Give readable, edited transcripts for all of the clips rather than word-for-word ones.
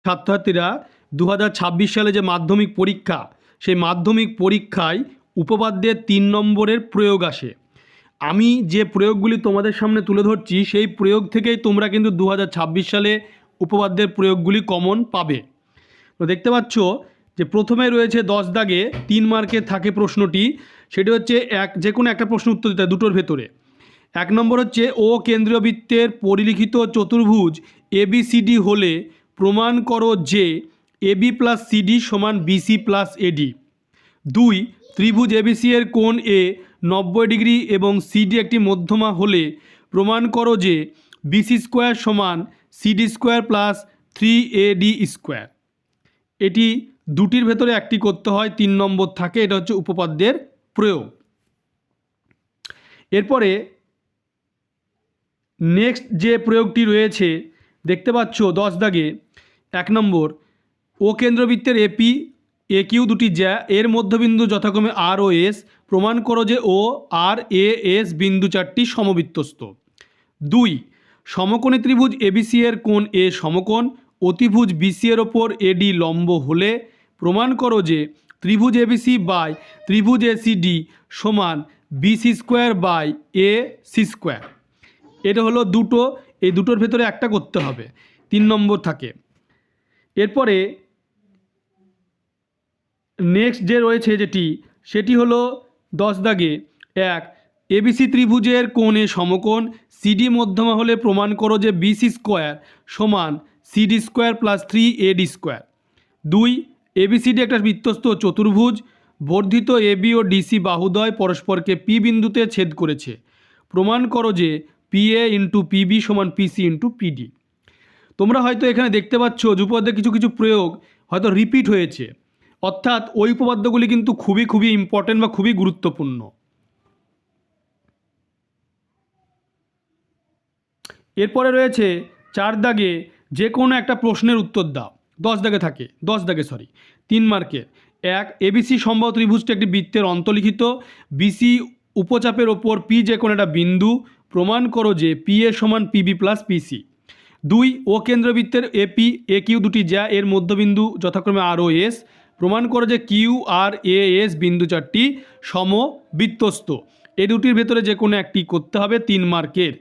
ছাত্রছাত্রীরা 2026 সালে যে মাধ্যমিক পরীক্ষা, সেই মাধ্যমিক পরীক্ষায় উপপাদ্যের 3 নম্বরের প্রয়োগ আসে। আমি যে প্রয়োগগুলি তোমাদের সামনে তুলে ধরছি সেই প্রয়োগ থেকেই তোমরা কিন্তু 2026 সালে উপপাদ্যের প্রয়োগগুলি কমন পাবে। তো দেখতে পাচ্ছ যে প্রথমে রয়েছে 10 দাগে 3 মার্কের থাকে প্রশ্নটি, সেটি হচ্ছে যে কোনো একটা প্রশ্ন উত্তর দিতে হয় দুটোর ভেতরে। 1 নম্বর হচ্ছে ও কেন্দ্রীয় বৃত্তের পরিলিখিত চতুর্ভুজ ABCD হলে প্রমাণ করো যে AB প্লাস CD সমান BC প্লাস AD। 2 ত্রিভুজ ABC এর কোণ A 90 ডিগ্রি এবং CD একটি মধ্যমা হলে প্রমাণ করো যে BC স্কোয়ার সমান CD square plus 3AD square. এটি দুটির ভেতরে একটি করতে হয়, 3 নম্বর থাকে। এটা হচ্ছে উপপাদ্যের প্রয়োগ। এরপরে নেক্সট যে প্রয়োগটি রয়েছে দেখতে পাচ্ছ 10 দাগে 1 নম্বর ও কেন্দ্রবৃত্তের AP AQ দুটি জ্যা এর মধ্যবিন্দু যথাক্রমে R ও S, প্রমাণ করো যে ও RAS বিন্দু চারটি সমবৃত্তস্থ। 2 সমকোণী ত্রিভুজ ABC এর কোণ A সমকোণ, অতিভুজ BC এর ওপর AD লম্ব হলে প্রমাণ করো যে ত্রিভুজ ABC বাই ত্রিভুজ ACD সমান BC square by AC square. এটা হলো দুটো, এই দুটোর ভেতরে একটা করতে হবে, 3 নম্বর থাকে। এরপরে নেক্সট যে রয়েছে সেটি হলো 10 দাগে 1 ABC ত্রিভুজের কোণে সমকোণ CD মধ্যমা হলে প্রমাণ করো যে BC স্কোয়ার সমান CD square plus 3AD square. 2 ABCD একটা বৃত্তস্থ চতুর্ভুজ, বর্ধিত AB ও DC বাহুদ্বয় পরস্পরকে P বিন্দুতে ছেদ করেছে, প্রমাণ করো যে PA ইন্টু PB সমান PC ইন্টু PD। তোমরা হয়তো এখানে দেখতে পাচ্ছ উপপাদ্যের কিছু কিছু প্রয়োগ হয়তো রিপিট হয়েছে, অর্থাৎ ওই উপপাদ্যগুলি কিন্তু খুবই খুবই ইম্পর্টেন্ট বা খুবই গুরুত্বপূর্ণ। এরপরে রয়েছে 4 দাগে যে কোনো একটা প্রশ্নের উত্তর দাও। 10 দাগে থাকে 3 মার্কের। 1 ABC সম্বাহু ত্রিভুজটি একটি বৃত্তের অন্তর্লিখিত, BC উপচাপের ওপর P যে কোনো একটা বিন্দু, প্রমাণ করো যে PA সমান PB প্লাস PC। 2 ও কেন্দ্রবৃত্তের AP AQ দুটি জ্যা এর মধ্যবিন্দু যথাক্রমে R ও S, প্রমাণ করো যে QRAS বিন্দু চারটি সমবৃত্তস্থ। এই দুটির ভেতরে যে কোনো একটি করতে হবে, 3 মার্কের।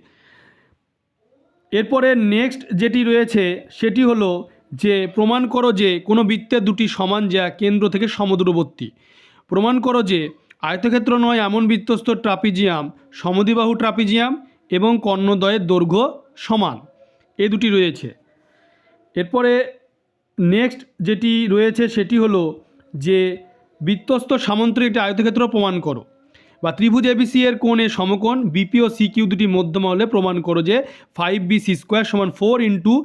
এরপরে নেক্সট যেটি রয়েছে সেটি হলো যে প্রমাণ করো যে কোনো বৃত্তের দুটি সমান জ্যা কেন্দ্র থেকে সমদূরবর্তী। প্রমাণ করো যে আয়তক্ষেত্র নয় এমন বৃত্তস্থ ট্রাপিজিয়াম, সমদ্বিবাহু ট্রাপিজিয়াম এবং কর্ণদ্বয়ের দৈর্ঘ্য সমান। এই দুটি রয়েছে। এরপরে নেক্সট যেটি রয়েছে সেটি হলো যে বৃত্তস্থ সামান্তরিক একটি আয়তক্ষেত্র প্রমাণ করো, বা ত্রিভুজ ABC এর কোণে সমকোণ BP ও CQ দুটি মধ্যমা হলে প্রমাণ করো যে 5BC স্কোয়ার সমান 4 into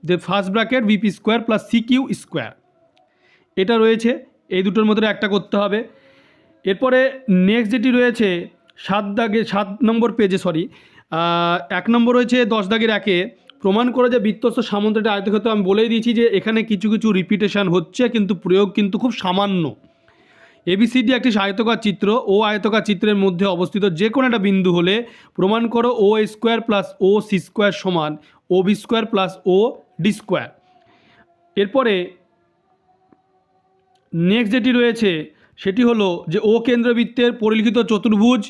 the first bracket BP square plus CQ square. এটা রয়েছে, এই দুটোর মধ্যে একটা করতে হবে। এরপরে নেক্সট যেটি রয়েছে 7 নম্বর পেজে 1 নম্বর রয়েছে 10 দাগের 1-এ প্রমাণ করে যে বৃত্তস্থ সামান্তরিক আয়তক্ষেত্র। আমি বলেই দিয়েছি যে এখানে কিছু কিছু রিপিটেশন হচ্ছে, কিন্তু প্রয়োগ কিন্তু খুব সামান্য। ABCD একটি আয়তকার চিত্র, ও আয়তকার চিত্রের মধ্যে অবস্থিত যে কোনো একটা বিন্দু হলে প্রমাণ করো ও স্কোয়ার প্লাস ও সি স্কোয়ার সমান OB square plus OD square. এরপরে নেক্সট যেটি রয়েছে সেটি হলো যে ও কেন্দ্রবৃত্তের পরিলিখিত চতুর্ভুজ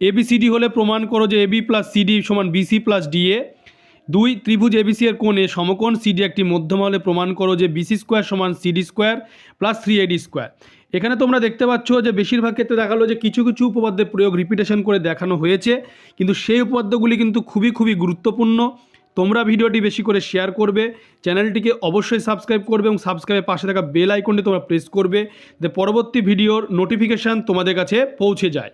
ABCD হলে প্রমাণ করো যে AB প্লাস CD সমান BC প্লাস DA। 2 ত্রিভুজ ABC এর কোণে সমকোণ CD একটি মধ্যমা হলে প্রমাণ করো যে BC স্কোয়ার সমান CD square plus 3AD square. এখানে তোমরা দেখতে পাচ্ছ যে বেশিরভাগ ক্ষেত্রে দেখালো যে কিছু কিছু উপপাদ্যের প্রয়োগ রিপিটেশন করে দেখানো হয়েছে, কিন্তু সেই উপপাদ্যগুলি কিন্তু খুবই খুবই গুরুত্বপূর্ণ। তোমরা ভিডিওটি বেশি করে শেয়ার করবে, চ্যানেলটিকে অবশ্যই সাবস্ক্রাইব করবে এবং সাবস্ক্রাইবের পাশে থাকা বেল আইকনটি তোমরা প্রেস করবে, যে পরবর্তী ভিডিওর নোটিফিকেশান তোমাদের কাছে পৌঁছে যায়।